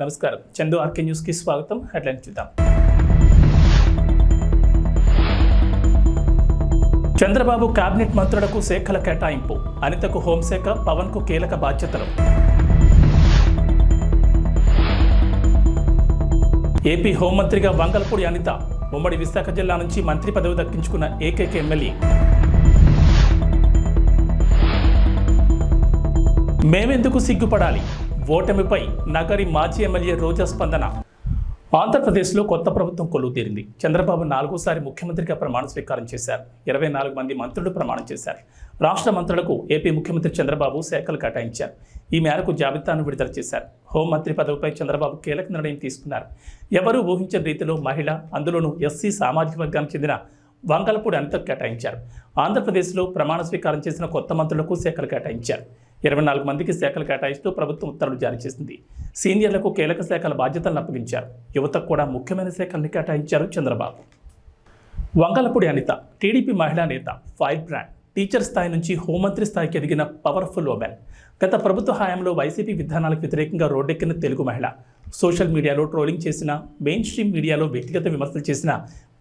నమస్కారం. Chandu RK news కి స్వాగతం. హెడ్లైన్స్ చూద్దాం. చంద్రబాబు కేబినెట్ మంత్రులకు శాఖల కేటాయింపు. అనితకు హోంశాఖ, పవన్ కు కీలక బాధ్యతలు. ఏపీ హోంమంత్రిగా వంగలపూడి అనిత. ఉమ్మడి విశాఖ జిల్లా నుంచి మంత్రి పదవి దక్కించుకున్న ఏకైక ఎమ్మెల్యే. మేమెందుకు సిగ్గుపడాలి? ఓటమిపై నగరి మాజీ ఎమ్మెల్యే రోజా స్పందన. ఆంధ్రప్రదేశ్లో కొత్త ప్రభుత్వం కొలువు తీరింది. చంద్రబాబు 4వ ముఖ్యమంత్రిగా ప్రమాణ స్వీకారం చేశారు. 24 మంది మంత్రులు ప్రమాణం చేశారు. రాష్ట్ర మంత్రులకు ఏపీ ముఖ్యమంత్రి చంద్రబాబు శాఖలు కేటాయించారు. ఈ మేరకు జాబితాను విడుదల చేశారు. హోంమంత్రి పదవిపై చంద్రబాబు కీలక నిర్ణయం తీసుకున్నారు. ఎవరూ ఊహించని రీతిలో మహిళ, అందులోనూ ఎస్సీ సామాజిక వర్గానికి చెందిన వంగలపూడి అనితకు కేటాయించారు. ఆంధ్రప్రదేశ్లో ప్రమాణ స్వీకారం చేసిన కొత్త మంత్రులకు శాఖలు కేటాయించారు. 24 మందికి శాఖలు కేటాయిస్తూ ప్రభుత్వం ఉత్తర్వులు జారీ చేసింది. సీనియర్లకు కీలక శాఖల బాధ్యతలను అప్పగించారు. యువతకు కూడా ముఖ్యమైన శాఖలను కేటాయించారు చంద్రబాబు. వంగలపూడి అనిత టీడీపీ మహిళా నేత, ఫైర్ బ్రాండ్, టీచర్ స్థాయి నుంచి హోంమంత్రి స్థాయికి ఎదిగిన పవర్ఫుల్ ఉమెన్. గత ప్రభుత్వ హయాంలో వైసీపీ విధానాలకు వ్యతిరేకంగా రోడ్డెక్కిన తెలుగు మహిళ. సోషల్ మీడియాలో ట్రోలింగ్ చేసిన, మెయిన్ స్ట్రీమ్ మీడియాలో వ్యక్తిగత విమర్శలు చేసిన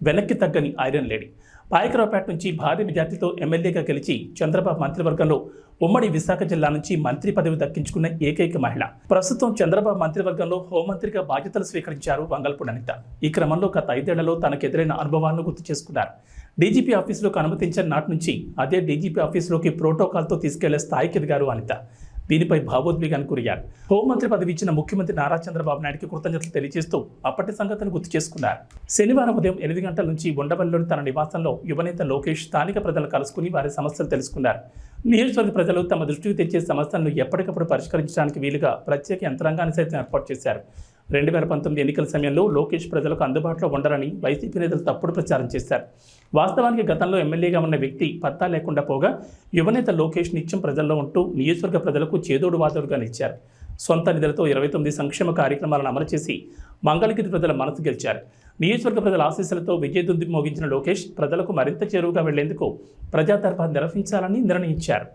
వెనక్కి తగ్గని ఐరన్ లేడీ. పాయకరావుపేట నుంచి భారీ మెజార్టీతో ఎమ్మెల్యేగా గెలిచి చంద్రబాబు మంత్రివర్గంలో ఉమ్మడి విశాఖ జిల్లా నుంచి మంత్రి పదవి దక్కించుకున్న ఏకైక మహిళ. ప్రస్తుతం చంద్రబాబు మంత్రివర్గంలో హోంమంత్రిగా బాధ్యతలు స్వీకరించారు వంగలపూడి అనిత. ఈ క్రమంలో గత 5 ఏళ్లలో తనకు ఎదురైన అనుభవాలను గుర్తు చేసుకున్నారు. డీజీపీ ఆఫీసులోకి అనుమతించిన నాటి నుంచి అదే డీజీపీ ఆఫీసులోకి ప్రోటోకాల్తో తీసుకెళ్లే స్థాయికి ఎదిగారు అనిత. దీనిపై భావోద్వేగానికి గురయ్యారు. హోంమంత్రి పదవి ఇచ్చిన ముఖ్యమంత్రి నారా చంద్రబాబు నాయుడికి కృతజ్ఞతలు తెలియజేస్తూ అప్పటి సంగతిని గుర్తు చేసుకున్నారు. శనివారం ఉదయం 8 గంటల నుంచి ఉండవల్లిలోని తన నివాసంలో యువనేత లోకేష్ స్థానిక ప్రజలను కలుసుకుని వారి సమస్యలు తెలుసుకున్నారు. నియోజకవర్గ ప్రజలు తమ దృష్టికి తెచ్చే సమస్యలను ఎప్పటికప్పుడు పరిష్కరించడానికి వీలుగా ప్రత్యేక యంత్రాంగాన్ని సైతం ఏర్పాటు చేశారు. 2019 ఎన్నికల సమయంలో లోకేష్ ప్రజలకు అందుబాటులో ఉండరని వైసీపీ నేతలు తప్పుడు ప్రచారం చేశారు. వాస్తవానికి గతంలో ఎమ్మెల్యేగా ఉన్న వ్యక్తి పత్తా లేకుండా పోగా యువనేత లోకేష్ నిత్యం ప్రజల్లో ఉంటూ నియోజకవర్గ ప్రజలకు చేదోడు వాదోడుగా నిలిచారు. సొంత నిధులతో 29 సంక్షేమ కార్యక్రమాలను అమలు చేసి మంగళగిరి ప్రజల మనసు గెలిచారు. నియోజకవర్గ ప్రజల ఆశీస్సులతో విజయదుందుబి మోగించిన లోకేష్ ప్రజలకు మరింత చేరువుగా వెళ్లేందుకు ప్రజా దర్బార్ నిర్వహించాలని నిర్ణయించారు.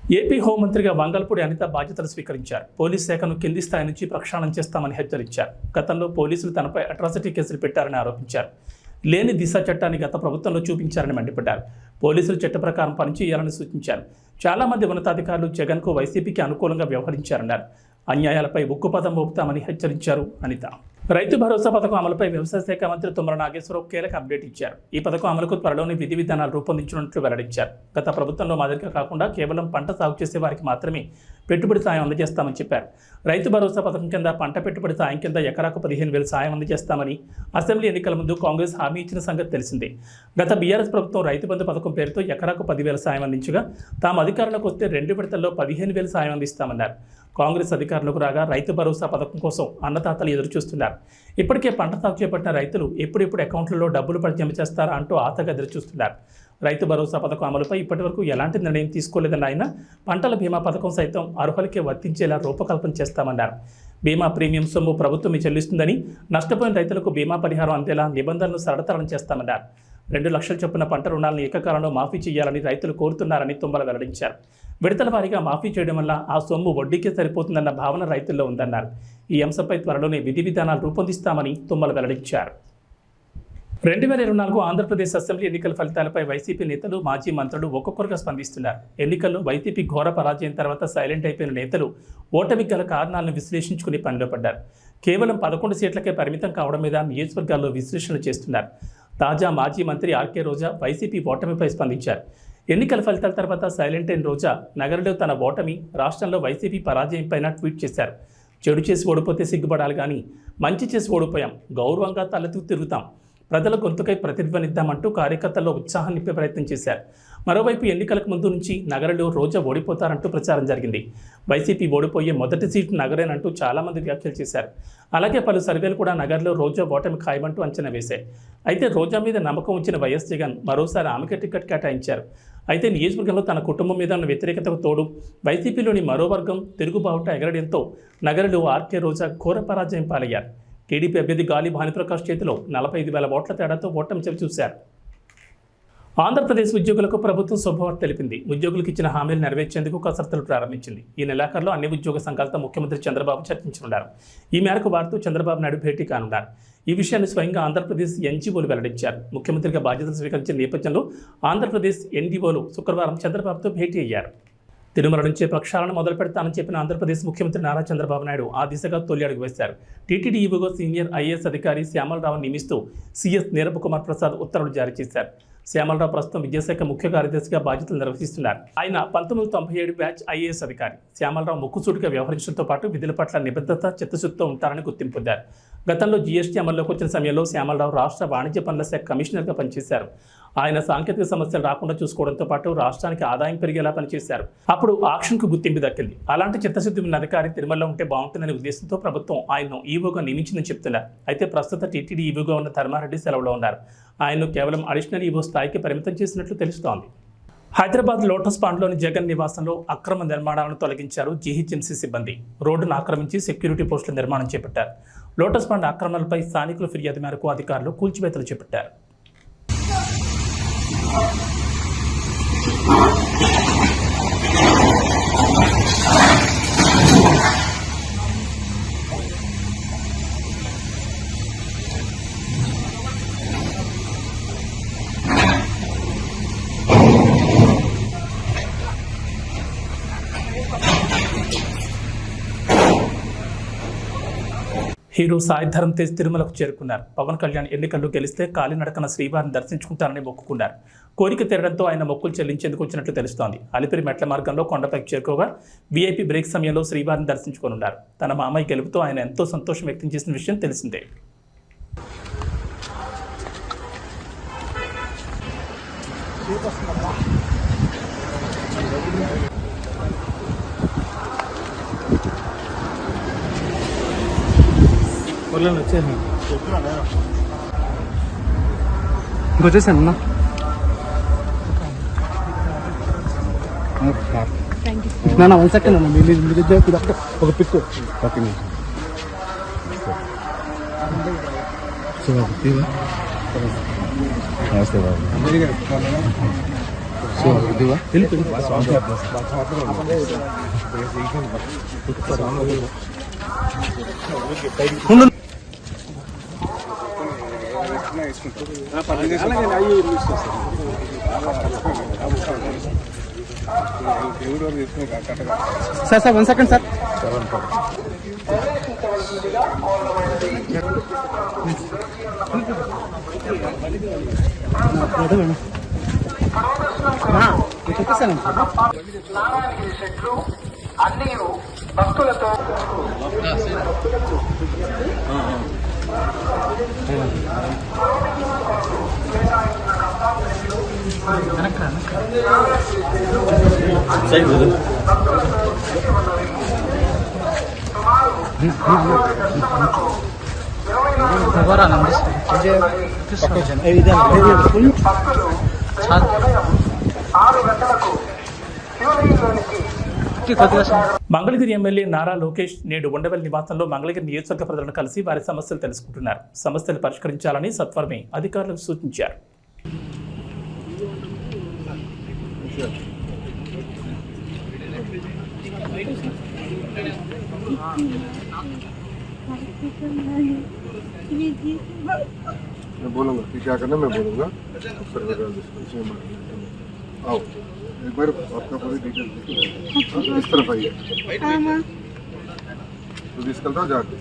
ఏపీ హోంమంత్రిగా వంగలపూడి అనిత బాధ్యతలు స్వీకరించారు. పోలీస్ శాఖను కింది స్థాయి నుంచి ప్రక్షాళన చేస్తామని హెచ్చరించారు. గతంలో పోలీసులు తనపై అట్రాసిటీ కేసులు పెట్టారని ఆరోపించారు. లేని దిశ చట్టాన్ని గత ప్రభుత్వంలో చూపించారని మండిపడ్డారు. పోలీసులు చట్ట ప్రకారం పనిచేయాలని సూచించారు. చాలామంది ఉన్నతాధికారులు జగన్కు, వైసీపీకి అనుకూలంగా వ్యవహరించారన్నారు. అన్యాయాలపై ఉక్కుపదం మోపుతామని హెచ్చరించారు అనిత. రైతు భరోసా పథకం అమలుపై వ్యవసాయ శాఖ మంత్రి తుమ్మల నాగేశ్వరరావు కీలక అప్డేట్ ఇచ్చారు. ఈ పథకం అమలుకు త్వరలోనే విధి విధానాలు రూపొందించనున్నట్లు వెల్లడించారు. గత ప్రభుత్వంలో మాదిరిగా కాకుండా కేవలం పంట సాగు చేసే వారికి మాత్రమే పెట్టుబడి సాయం అందజేస్తామని చెప్పారు. రైతు భరోసా పథకం కింద పంట పెట్టుబడి సాయం కింద ఎకరాకు 15,000 సాయం అందజేస్తామని అసెంబ్లీ ఎన్నికల ముందు కాంగ్రెస్ హామీ ఇచ్చిన సంగతి తెలిసిందే. గత బీఆర్ఎస్ ప్రభుత్వం రైతు బంధు పథకం పేరుతో ఎకరాకు 10,000 సాయం అందించగా తాము అధికారంలోకి వస్తే 2 విడతల్లో 15,000 సాయం అందిస్తామన్నారు. కాంగ్రెస్ అధికారంలోకి రాగా రైతు భరోసా పథకం కోసం అన్నదాతలు ఎదురుచూస్తున్నారు. ఇప్పటికే పంట సాగు చేపట్టిన రైతులు ఎప్పుడెప్పుడు అకౌంట్లలో డబ్బులు పడి జమ చేస్తారా అంటూ ఆతగా ఎదురుచూస్తున్నారు. రైతు భరోసా పథకం అమలుపై ఇప్పటివరకు ఎలాంటి నిర్ణయం తీసుకోలేదన్న ఆయన పంటల బీమా పథకం సైతం అర్హులకే వర్తించేలా రూపకల్పన చేస్తామన్నారు. బీమా ప్రీమియం సొమ్ము ప్రభుత్వమే చెల్లిస్తుందని, నష్టపోయిన రైతులకు బీమా పరిహారం అందేలా నిబంధనలు సరళతరం చేస్తామన్నారు. 2 లక్షల చొప్పున పంట రుణాలను ఏకకాలంలో మాఫీ చేయాలని రైతులు కోరుతున్నారని తుమ్మల వెల్లడించారు. విడతల వారీగా మాఫీ చేయడం వల్ల ఆ సొమ్ము వడ్డీకే సరిపోతుందన్న భావన రైతుల్లో ఉందన్నారు. ఈ అంశంపై త్వరలోనే విధి విధానాలు రూపొందిస్తామని తుమ్మల వెల్లడించారు. 2024 ఆంధ్రప్రదేశ్ అసెంబ్లీ ఎన్నికల ఫలితాలపై వైసీపీ నేతలు, మాజీ మంత్రులు ఒక్కొక్కరుగా స్పందిస్తున్నారు. ఎన్నికల్లో వైసీపీ ఘోర పరాజయం తర్వాత సైలెంట్ అయిపోయిన నేతలు ఓటమికి గల కారణాలను విశ్లేషించుకుని పనిలో పడ్డారు. కేవలం 11 సీట్లకే పరిమితం కావడం మీద నియోజకవర్గాల్లో విశ్లేషణలు చేస్తున్నారు. తాజా మాజీ మంత్రి ఆర్కే రోజా వైసీపీ ఓటమిపై స్పందించారు. ఎన్నికల ఫలితాల తర్వాత సైలెంట్ అయిన రోజా నగరంలో తన ఓటమి, రాష్ట్రంలో వైసీపీ పరాజయం పైన ట్వీట్ చేశారు. చెడు చేసి ఓడిపోతే సిగ్గుపడాలి కానీ మంచి చేసి ఓడిపోయాం, గౌరవంగా తలెత్తు తిరుగుతాం, ప్రజల గొంతుకై ప్రతిధ్వనిద్దామంటూ కార్యకర్తల్లో ఉత్సాహం నింపే ప్రయత్నం చేశారు. మరోవైపు ఎన్నికలకు ముందు నుంచి నగరంలో రోజా ఓడిపోతారంటూ ప్రచారం జరిగింది. వైసీపీ ఓడిపోయే మొదటి సీటు నగరేనంటూ చాలామంది వ్యాఖ్యలు చేశారు. అలాగే పలు సర్వేలు కూడా నగర్లో రోజా ఓటమి ఖాయమంటూ అంచనా వేశాయి. అయితే రోజా మీద నమ్మకం ఉంచిన వైఎస్ జగన్ మరోసారి ఆమెకే టికెట్ కేటాయించారు. అయితే నియోజకవర్గంలో తన కుటుంబం మీద ఉన్న వ్యతిరేకతకు తోడు వైసీపీలోని మరో వర్గం తిరుగుబావుట ఎగరడంతో నగరంలో ఆర్కే రోజా ఘోర పరాజయం పాలయ్యారు. టీడీపీ అభ్యర్థి గాలి భానుప్రకాష్ చేతిలో 45,000 ఓట్ల తేడాతో ఓటమి చవి చూశారు. ఆంధ్రప్రదేశ్ ఉద్యోగులకు ప్రభుత్వం శుభవార్త తెలిపింది. ఉద్యోగులకు ఇచ్చిన హామీలు నెరవేర్చేందుకు కసరత్తులు ప్రారంభించింది. ఈ నెలాఖరులో అన్ని ఉద్యోగ సంఘాలతో ముఖ్యమంత్రి చంద్రబాబు చర్చించనున్నారు. ఈ మేరకు వారితో చంద్రబాబు నాయుడు భేటీ కానున్నారు. ఈ విషయాన్ని స్వయంగా ఆంధ్రప్రదేశ్ ఎన్జీఓలు వెల్లడించారు. ముఖ్యమంత్రిగా బాధ్యతలు స్వీకరించిన నేపథ్యంలో ఆంధ్రప్రదేశ్ ఎన్డీఓలు శుక్రవారం చంద్రబాబుతో భేటీ అయ్యారు. తిరుమల నుంచే ప్రక్షాళన మొదలు పెడతానని చెప్పిన ఆంధ్రప్రదేశ్ ముఖ్యమంత్రి నారా చంద్రబాబు నాయుడు ఆ దిశగా తొలి అడుగు వేశారు. టీటీడీ ఈవోగా సీనియర్ ఐఏఎస్ అధికారి శ్యామలరావును నియమిస్తూ సీఎస్ నీరబ్ కుమార్ ప్రసాద్ ఉత్తర్వులు జారీ చేశారు. శ్యామలరావు ప్రస్తుతం విద్యాశాఖ ముఖ్య కార్యదర్శిగా బాధ్యతలు నిర్వహిస్తున్నారు. ఆయన 1997 బ్యాచ్ ఐఏఎస్ అధికారి. శ్యామలరావు ముక్కుసూటిగా వ్యవహరించడంతో పాటు విధుల పట్ల నిబద్ధత, చిత్తశుద్ధితో ఉంటారని గుర్తింపు పొందారు. గతంలో జీఎస్టీ అమల్లోకి వచ్చిన సమయంలో శ్యామలరావు రాష్ట్ర వాణిజ్య పనుల శాఖ కమిషనర్గా పనిచేశారు. ఆయన సాంకేతిక సమస్యలు రాకుండా చూసుకోవడంతో పాటు రాష్ట్రానికి ఆదాయం పెరిగేలా పనిచేశారు. అప్పుడు ఆక్షన్కు గుర్తింపు దక్కింది. అలాంటి చిత్తశుద్ధి ఉన్న అధికారి తిరుమలలో ఉంటే బాగుంటుందనే ఉద్దేశంతో ప్రభుత్వం ఆయన్ను ఈవోగా నియమించిందని చెప్తున్నారు. అయితే ప్రస్తుత టీటీడీ ఈవోగా ఉన్న ధర్మారెడ్డి సెలవులో ఉన్నారు. ఆయన్ను కేవలం అడిషనల్ ఈవో స్థాయికి పరిమితం చేసినట్లు తెలుస్తోంది. హైదరాబాద్ లోటస్ పాండ్లోని జగన్ నివాసంలో అక్రమ నిర్మాణాలను తొలగించారు జీహెచ్ఎంసీ సిబ్బంది. రోడ్డును ఆక్రమించి సెక్యూరిటీ పోస్టుల నిర్మాణం చేపట్టారు. లోటస్ పాండ్ ఆక్రమణలపై స్థానికుల ఫిర్యాదు మేరకు అధికారులు కూల్చివేతలు చేపట్టారు. హీరో సాయి ధరమ్ తేజ్ తిరుమలకు చేరుకున్నారు. పవన్ కళ్యాణ్ ఎన్నికల్లో గెలిస్తే కాలినడకన శ్రీవారిని దర్శించుకుంటారని మొక్కుకున్నారు. కోరిక తీరడంతో ఆయన మొక్కులు చెల్లించేందుకు వచ్చినట్లు తెలుస్తోంది. అలిపిరి మెట్ల మార్గంలో కొండపైకి చేరుకోగా వీఐపీ బ్రేక్ సమయంలో శ్రీవారిని దర్శించుకోనున్నారు. తన మామయ్య గెలుపుతో ఆయన ఎంతో సంతోషం వ్యక్తం చేసిన విషయం తెలిసిందే. వచ్చేసాను అన్న. 1 సెకండ్ అన్న, మీ దగ్గర ఒక పిక్. ఓకే నమస్తే బాబు. Sir 1 second sir. అన్ని భక్తులతో మంగళగిరి ఎమ్మెల్యే నారా లోకేష్ నేడు ఉండవల్లి నివాసంలో మంగళగిరి నియోజకవర్గ ప్రజలను కలిసి వారి సమస్యలు తెలుసుకుంటున్నారు. సమస్యలు పరిష్కరించాలని సత్వరమే అధికారులకు సూచించారు. मैं बोलूँगा कि क्या करना, मैं बोलूँगा आओ एक बार आपका पूरी डिटेल इस तरफ आइए तो తీసుకెళ్తా జాగ్రత్త.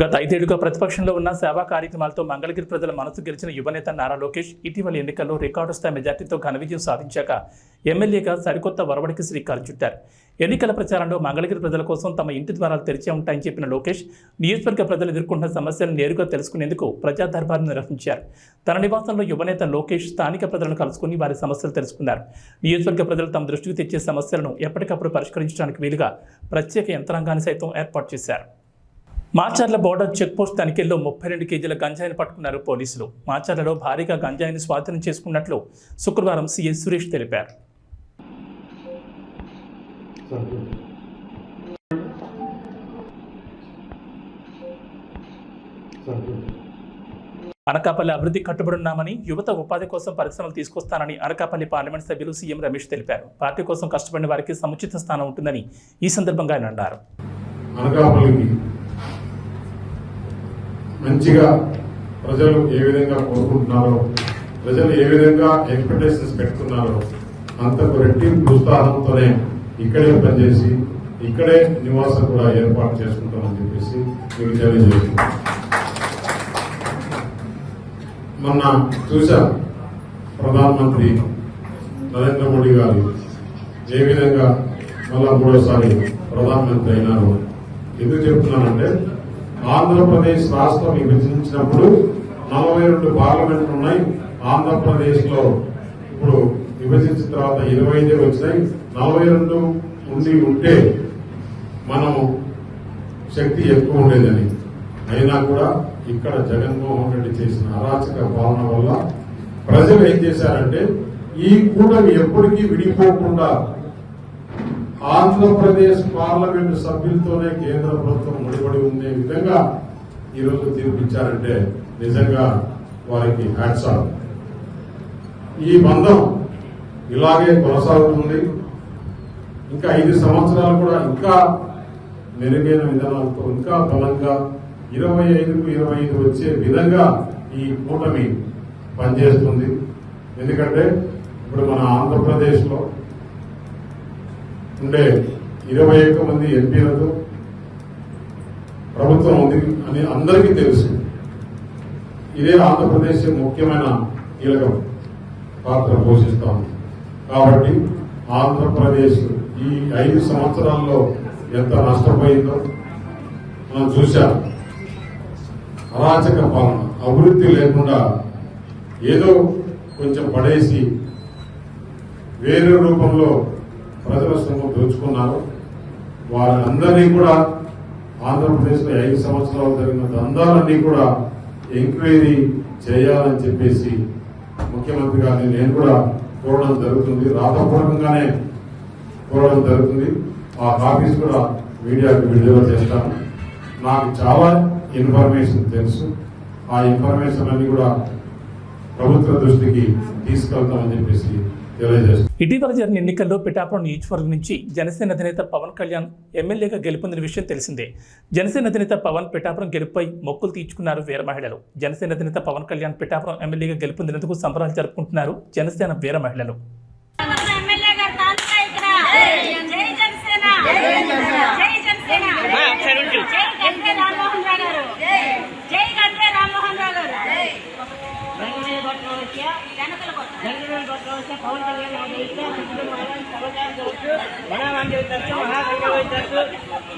గత 5 ఏళ్లుగా ప్రతిపక్షంలో ఉన్న సేవా కార్యక్రమాలతో మంగళగిరి ప్రజల మనసు గెలిచిన యువనేత నారా లోకేష్ ఇటీవల ఎన్నికల్లో రికార్డు స్థాయి మెజార్టీతో ఘన విజయం సాధించాక ఎమ్మెల్యేగా సరికొత్త వరవడికి శ్రీకారం చుట్టారు. ఎన్నికల ప్రచారంలో మంగళగిరి ప్రజల కోసం తమ ఇంటి ద్వారాలు తెరిచే ఉంటాయని చెప్పిన లోకేష్ నియోజకవర్గ ప్రజలు ఎదుర్కొంటున్న సమస్యలను నేరుగా తెలుసుకునేందుకు ప్రజా దర్బార్ను నిర్వహించారు. తన నివాసంలో యువనేత లోకేష్ స్థానిక ప్రజలను కలుసుకుని వారి సమస్యలు తెలుసుకున్నారు. నియోజకవర్గ ప్రజలు తమ దృష్టికి తెచ్చే సమస్యలను ఎప్పటికప్పుడు పరిష్కరించడానికి వీలుగా ప్రత్యేక యంత్రాంగాన్ని సైతం ఏర్పాటు చేశారు. మాచర్ల బోర్డర్ చెక్పోస్ట్ తనిఖీల్లో 32 కేజీల గంజాయిని పట్టుకున్నారు పోలీసులు. మాచర్లలో భారీగా గంజాయిని స్వాధీనం చేసుకున్నట్లు శుక్రవారం సీఎం సురేష్ తెలిపారు. అనకాపల్లి అభివృద్ధి కట్టుబడి ఉన్నామని, యువత ఉపాధి కోసం పరిశ్రమలు తీసుకొస్తానని అనకాపల్లి పార్లమెంట్ సభ్యులు సీఎం రమేష్ తెలిపారు. పార్టీ కోసం కష్టపడిన వారికి సముచిత స్థానం ఉంటుందని ఈ సందర్భంగా ఆయన అన్నారు. అనకాపల్లికి మంచిగా ప్రజలు ఏ విధంగా కోరుకుంటున్నారో, ప్రజలు ఏ విధంగా ఎక్స్పెక్టేషన్స్ పెట్టుకున్నారో అంతకు రెట్టింపు ఉత్సాహంతోనే ఇక్కడే పనిచేసి ఇక్కడే నివాసం కూడా ఏర్పాటు చేసుకుంటామని చెప్పేసి మీకు తెలియజేస్తున్నాం. మొన్న చూశాం ప్రధానమంత్రి నరేంద్ర మోడీ గారు ఏ విధంగా మళ్ళా మూడోసారి ప్రధానమంత్రి అయినారు. ఎందుకు చెప్తున్నానంటే ఆంధ్రప్రదేశ్ రాష్ట్రం విభజించినప్పుడు 42 పార్లమెంట్లు ఉన్నాయి. ఆంధ్రప్రదేశ్ లో ఇప్పుడు విభజించిన తర్వాత 25 వచ్చినాయి. 42 ఉంటే మనము శక్తి ఎక్కువ ఉండేదని. అయినా కూడా ఇక్కడ జగన్మోహన్ రెడ్డి చేసిన అరాచక పాలన వల్ల ప్రజలు ఏం చేశారంటే ఈ కూటమి ఎప్పటికీ విడిపోకుండా ఆంధ్రప్రదేశ్ పార్లమెంటు సభ్యులతోనే కేంద్ర ప్రభుత్వం ముడిపడి ఉండే విధంగా ఈరోజు తీర్పిచ్చారంటే నిజంగా వారికి హ్యాట్స్ ఆఫ్. ఈ బంధం ఇలాగే కొనసాగుతుంది. ఇంకా 5 సంవత్సరాలు కూడా ఇంకా మెరుగైన విధానాలతో ఇంకా బలంగా 25కు 25 వచ్చే విధంగా ఈ కూటమి పనిచేస్తుంది. ఎందుకంటే ఇప్పుడు మన ఆంధ్రప్రదేశ్ లో ఉండే 21 మంది ఎంపీలతో ప్రభుత్వం ఉంది అని అందరికీ తెలుసు. ఇదే ఆంధ్రప్రదేశ్ ముఖ్యమైన కీలక పాత్ర పోషిస్తాం. కాబట్టి ఆంధ్రప్రదేశ్ ఈ 5 సంవత్సరాల్లో ఎంత నష్టపోయిందో మనం చూశాం. అరాచక పాలన, అభివృద్ధి లేకుండా ఏదో కొంచెం పడేసి వేరే రూపంలో ప్రజల సొమ్ము దోచుకున్నారు. వారందరినీ కూడా ఆంధ్రప్రదేశ్ లో 5 సంవత్సరాలు జరిగిన దందాలన్నీ కూడా ఎంక్వైరీ చేయాలని చెప్పేసి ముఖ్యమంత్రి గారిని నేను కూడా కోరడం జరుగుతుంది. రాతపూర్వకంగానే కోరడం జరుగుతుంది. ఆ కాపీస్ కూడా మీడియాకు విడుదల చేస్తాను. నాకు చాలా ఇన్ఫర్మేషన్ తెలుసు. ఆ ఇన్ఫర్మేషన్ అన్ని కూడా ప్రభుత్వ దృష్టికి తీసుకెళ్తామని చెప్పేసి తెలియజేస్తాను. ఇటీవల జరిగిన ఎన్నికల్లో పిఠాపురం నియోజకవర్గం నుంచి జనసేన అధినేత పవన్ కళ్యాణ్ ఎమ్మెల్యేగా గెలుపొందిన విషయం తెలిసిందే. జనసేన అధినేత పవన్ పిఠాపురం గెలుపుపై మొక్కులు తీర్చుకున్నారు వీర మహిళలు. జనసేన అధినేత పవన్ కళ్యాణ్ పిఠాపురం ఎమ్మెల్యేగా గెలుపొందినందుకు సంబరాలు జరుపుకుంటున్నారు జనసేన వీర మహిళలు. పవన్ కళ్యాణ్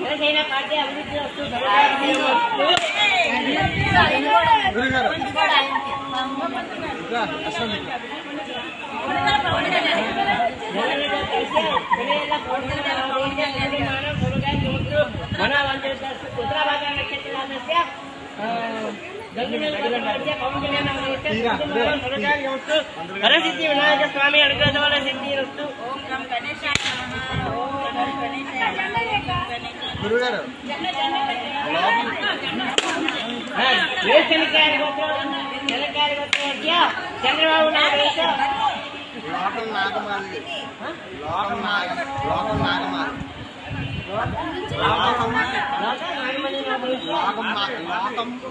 జనసేన పార్టీ అభివృద్ధి వస్తూ ఉత్తరాభాగ నక్షత్రాలస్య వరసిద్ధి వినాయక స్వామి అనుగ్రహ సిద్ధి వస్తు. చంద్రబాబు నాయుడు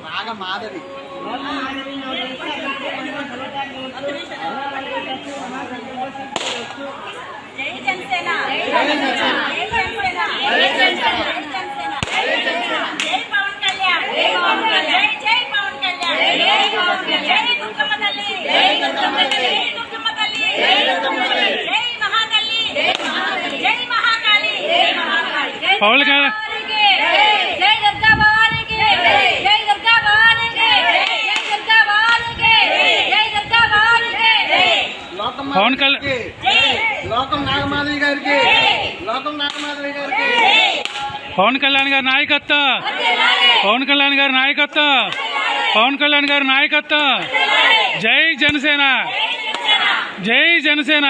నాగమాధవి జై జనసేన, జై జనసేన, జై జనసేన, జై పవన్ కళ్యాణ్, జై పవన్ కళ్యాణ్, జై పవన్ కళ్యాణ్, జై పవన్ కళ్యాణ్, జై దుర్గమ్మ తల్లి, జై దుర్గమ్మ తల్లి, జై దుర్గమ్మ తల్లి, జై దుర్గమ్మ తల్లి, జై మహాతల్లి, జై మహాతల్లి, జై మహాకాళి, జై మహాకాళి, జై పవన్ కళ్యాణ్, జై దుర్గా భవానికి, జై దుర్గా భవానికి, జై దుర్గా భవానికి, జై దుర్గా భవానికి, పవన్ కళ్యాణ్, లోకం నాగమాధవి గారికి, లోకం నాగమాధవి గారికి, పవన్ కళ్యాణ్ గారి నాయకత్వం, పవన్ కళ్యాణ్ గారి నాయకత్వం, పవన్ కళ్యాణ్ గారి నాయకత్వం. జై జనసేన, జై జనసేన.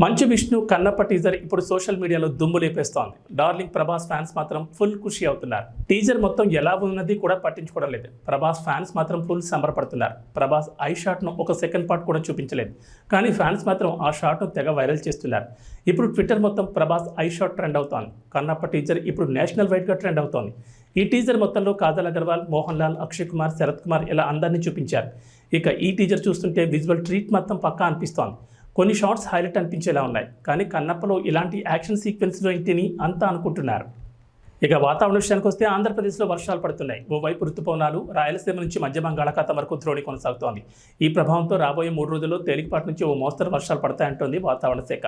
మంచు విష్ణు కన్నప్ప టీజర్ ఇప్పుడు సోషల్ మీడియాలో దుమ్ము లేపేస్తోంది. డార్లింగ్ ప్రభాస్ ఫ్యాన్స్ మాత్రం ఫుల్ ఖుషి అవుతున్నారు. టీజర్ మొత్తం ఎలా ఉన్నది కూడా పట్టించుకోవడం లేదు. ప్రభాస్ ఫ్యాన్స్ మాత్రం ఫుల్ సంబరపడుతున్నారు. ప్రభాస్ ఐ షాట్ను ఒక సెకండ్ పార్ట్ కూడా చూపించలేదు, కానీ ఫ్యాన్స్ మాత్రం ఆ షాట్ను తెగ వైరల్ చేస్తున్నారు. ఇప్పుడు ట్విట్టర్ మొత్తం ప్రభాస్ ఐ షాట్ ట్రెండ్ అవుతోంది. కన్నప్ప టీజర్ ఇప్పుడు నేషనల్ వైడ్గా ట్రెండ్ అవుతోంది. ఈ టీజర్ మొత్తంలో కాజల్ అగర్వాల్, మోహన్ లాల్, అక్షయ్ కుమార్, శరత్ కుమార్ ఇలా అందరినీ చూపించారు. ఇక ఈ టీజర్ చూస్తుంటే విజువల్ ట్రీట్ మొత్తం పక్కా అనిపిస్తోంది. కొన్ని షార్ట్స్ హైలైట్ అనిపించేలా ఉన్నాయి, కానీ కన్నప్పలో ఇలాంటి యాక్షన్ సీక్వెన్స్లో ఇంటిని అంతా అనుకుంటున్నారు. ఇక వాతావరణ విషయానికి వస్తే ఆంధ్రప్రదేశ్లో వర్షాలు పడుతున్నాయి. ఓవైపు ఋతుపవనాలు రాయలసీమ నుంచి మధ్య బంగాళాఖాతం వరకు ద్రోణి కొనసాగుతోంది. ఈ ప్రభావంతో రాబోయే 3 రోజుల్లో తేలికపాటి నుంచి ఓ మోస్తరు వర్షాలు పడతాయంటోంది వాతావరణ శాఖ.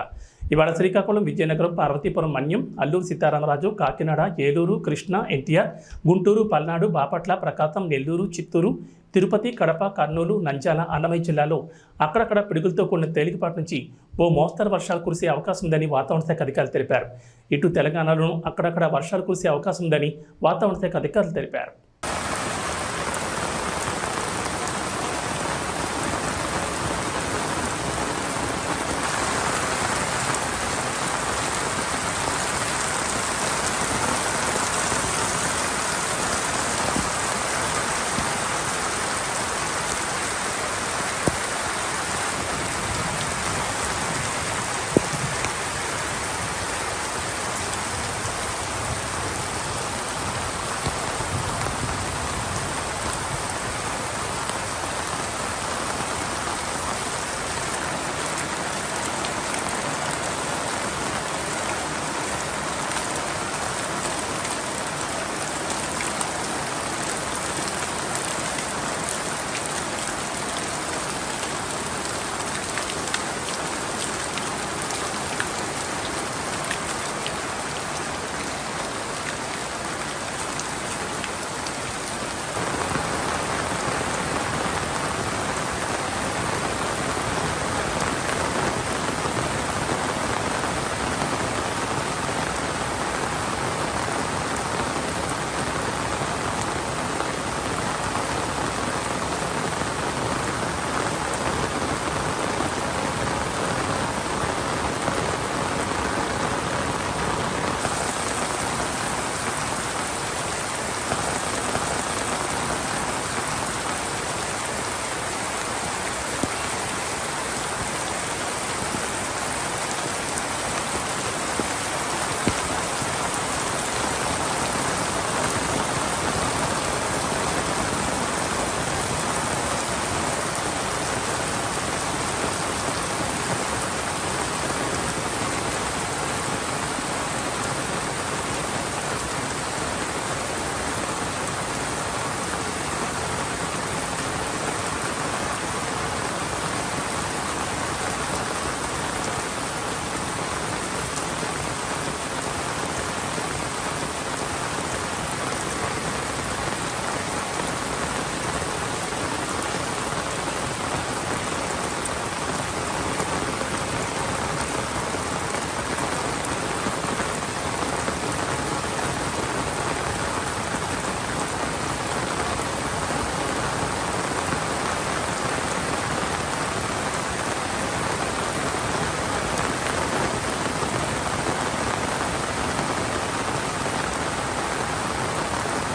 ఇవాళ శ్రీకాకుళం, విజయనగరం, పార్వతీపురం, మన్యం, అల్లూరు సీతారామరాజు, కాకినాడ, ఏలూరు, కృష్ణా, ఎన్టీఆర్, గుంటూరు, పల్నాడు, బాపట్ల, ప్రకాశం, నెల్లూరు, చిత్తూరు, తిరుపతి, కడప, కర్నూలు, నంద్యాల, అన్నమయ్య జిల్లాలో అక్కడక్కడ పిడుగులతో కూడిన తేలికపాటి నుంచి ఓ మోస్తరు వర్షాలు కురిసే అవకాశం ఉందని వాతావరణ శాఖ అధికారులు తెలిపారు. ఇటు తెలంగాణలోనూ అక్కడక్కడ వర్షాలు కురిసే అవకాశం ఉందని వాతావరణ శాఖ అధికారులు తెలిపారు.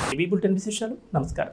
టీవీ బులెటిన్ విశేషాలు. నమస్కారం.